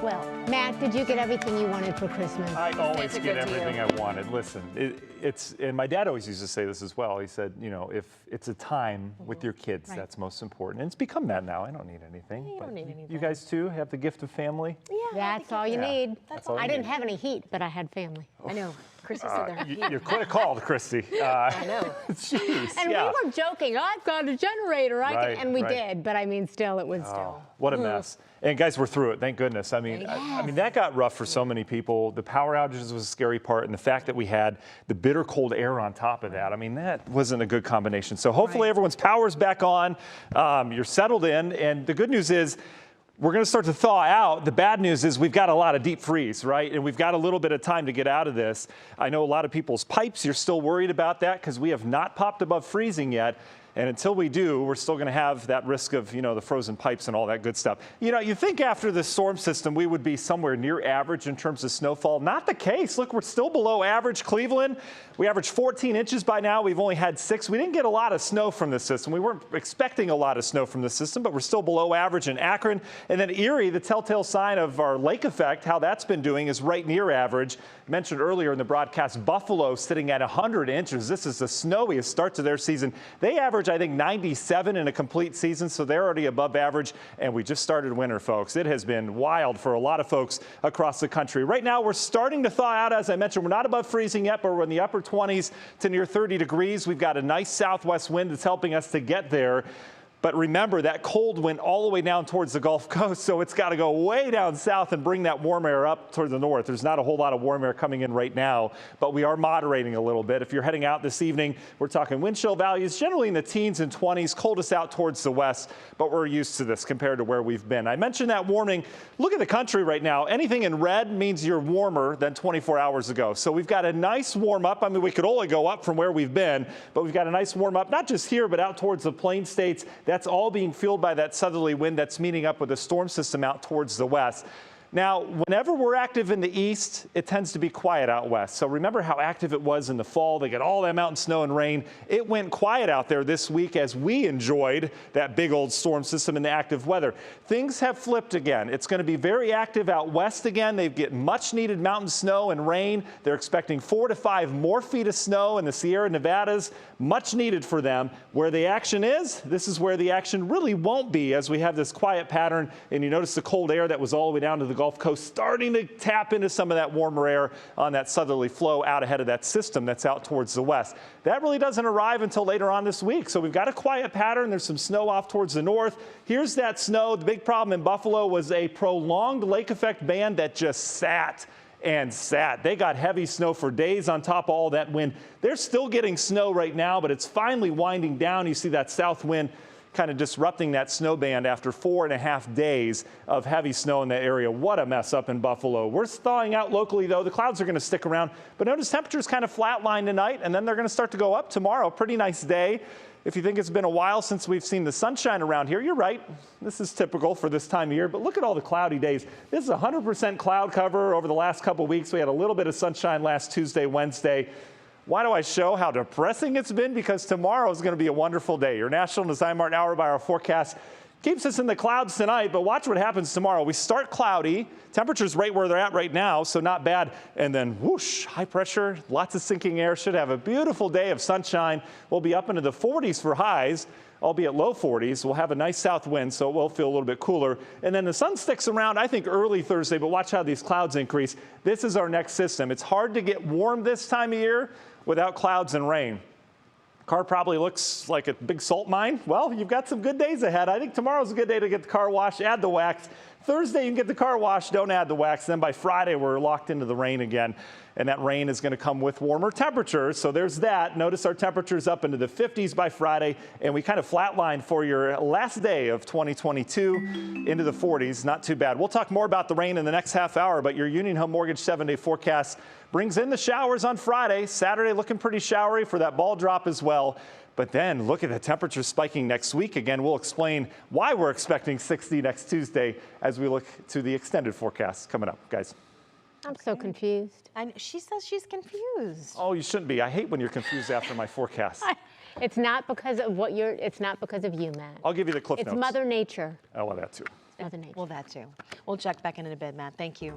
Well, Matt, did you get everything you wanted for Christmas? I always get everything I wanted. Listen, and my dad always used to say this as well. He said, you know, if it's a time with your kids, that's most important. And it's become that now. I don't need anything. You don't need anything. You guys too have the gift of family? Yeah, that's all you need. That's all I you didn't need. have any heat, but I had family. I know. Chrissy said there. You're quite called, Christy. I know. Jeez, And we were joking, I've got a generator, and we right. did, but I mean, still, it was still. What a mess. And guys, we're through it, thank goodness. I mean, I mean, that got rough for so many people. The power outages was a scary part, and the fact that we had the bitter cold air on top of that, I mean, that wasn't a good combination. So hopefully everyone's power's back on, you're settled in, and the good news is, we're going to start to thaw out. The bad news is we've got a lot of deep freeze, right? And we've got a little bit of time to get out of this. I know a lot of people's pipes, you're still worried about that because we have not popped above freezing yet. And until we do, we're still going to have that risk of, you know, the frozen pipes and all that good stuff. You know, you think after this storm system, we would be somewhere near average in terms of snowfall. Not the case. Look, we're still below average. Cleveland, we averaged 14 inches by now. We've only had 6. We didn't get a lot of snow from this system. We weren't expecting a lot of snow from this system, but we're still below average in Akron. And then Erie, the telltale sign of our lake effect, how that's been doing is right near average. I mentioned earlier in the broadcast, Buffalo sitting at 100 inches. This is the snowiest start to their season. They average, I think, 97 in a complete season, so they're already above average, and we just started winter, folks. It has been wild for a lot of folks across the country. Right now, we're starting to thaw out. As I mentioned, we're not above freezing yet, but we're in the upper 20s to near 30 degrees. We've got a nice southwest wind that's helping us to get there. But remember, that cold went all the way down towards the Gulf Coast, so it's got to go way down south and bring that warm air up toward the north. There's not a whole lot of warm air coming in right now, but we are moderating a little bit. If you're heading out this evening, we're talking wind chill values, generally in the teens and 20s, coldest out towards the west, but we're used to this compared to where we've been. I mentioned that warming. Look at the country right now. Anything in red means you're warmer than 24 hours ago. So we've got a nice warm up. I mean, we could only go up from where we've been, but we've got a nice warm up, not just here, but out towards the plain states. That's all being fueled by that southerly wind that's meeting up with a storm system out towards the west. Now, whenever we're active in the east, it tends to be quiet out west. So remember how active it was in the fall. They got all that mountain snow and rain. It went quiet out there this week as we enjoyed that big old storm system and the active weather. Things have flipped again. It's going to be very active out west again. They get much needed mountain snow and rain. They're expecting 4 to 5 more feet of snow in the Sierra Nevadas, much needed for them. Where the action is, this is where the action really won't be as we have this quiet pattern. And you notice the cold air that was all the way down to the Gulf Coast starting to tap into some of that warmer air on that southerly flow out ahead of that system that's out towards the west. That really doesn't arrive until later on this week. So we've got a quiet pattern. There's some snow off towards the north. Here's that snow. The big problem in Buffalo was a prolonged lake effect band that just sat and sat. They got heavy snow for days on top of all that wind. They're still getting snow right now, but it's finally winding down. You see that south wind kind of disrupting that snow band after 4.5 days of heavy snow in that area. What a mess up in Buffalo. We're thawing out locally, though. The clouds are going to stick around. But notice temperatures kind of flatline tonight, and then they're going to start to go up tomorrow. Pretty nice day. If you think it's been a while since we've seen the sunshine around here, you're right. This is typical for this time of year, but look at all the cloudy days. This is 100% cloud cover over the last couple weeks. We had a little bit of sunshine last Tuesday, Wednesday. Why do I show how depressing it's been? Because tomorrow is going to be a wonderful day. Your National Design Mart Hour by our forecast keeps us in the clouds tonight, but watch what happens tomorrow. We start cloudy, temperatures right where they're at right now, so not bad. And then whoosh, high pressure, lots of sinking air. Should have a beautiful day of sunshine. We'll be up into the 40s for highs, albeit low 40s. We'll have a nice south wind, so it will feel a little bit cooler. And then the sun sticks around, I think, early Thursday, but watch how these clouds increase. This is our next system. It's hard to get warm this time of year without clouds and rain. Car probably looks like a big salt mine. Well, you've got some good days ahead. I think tomorrow's a good day to get the car washed, add the wax. Thursday, you can get the car washed, don't add the wax. Then by Friday, we're locked into the rain again. And that rain is going to come with warmer temperatures. So there's that. Notice our temperatures up into the 50s by Friday. And we kind of flatlined for your last day of 2022 into the 40s. Not too bad. We'll talk more about the rain in the next half hour. But your Union Home Mortgage 7-day forecast brings in the showers on Friday. Saturday looking pretty showery for that ball drop as well. But then look at the temperatures spiking next week. Again, we'll explain why we're expecting 60 next Tuesday as we look to the extended forecast coming up, guys. I'm so confused. She says she's confused. Oh, you shouldn't be. I hate when you're confused after my forecast. It's not because of it's not because of you, Matt. I'll give you the cliff notes. It's Mother Nature. I want that too. Mother Nature. Well, that too. We'll check back in a bit, Matt. Thank you.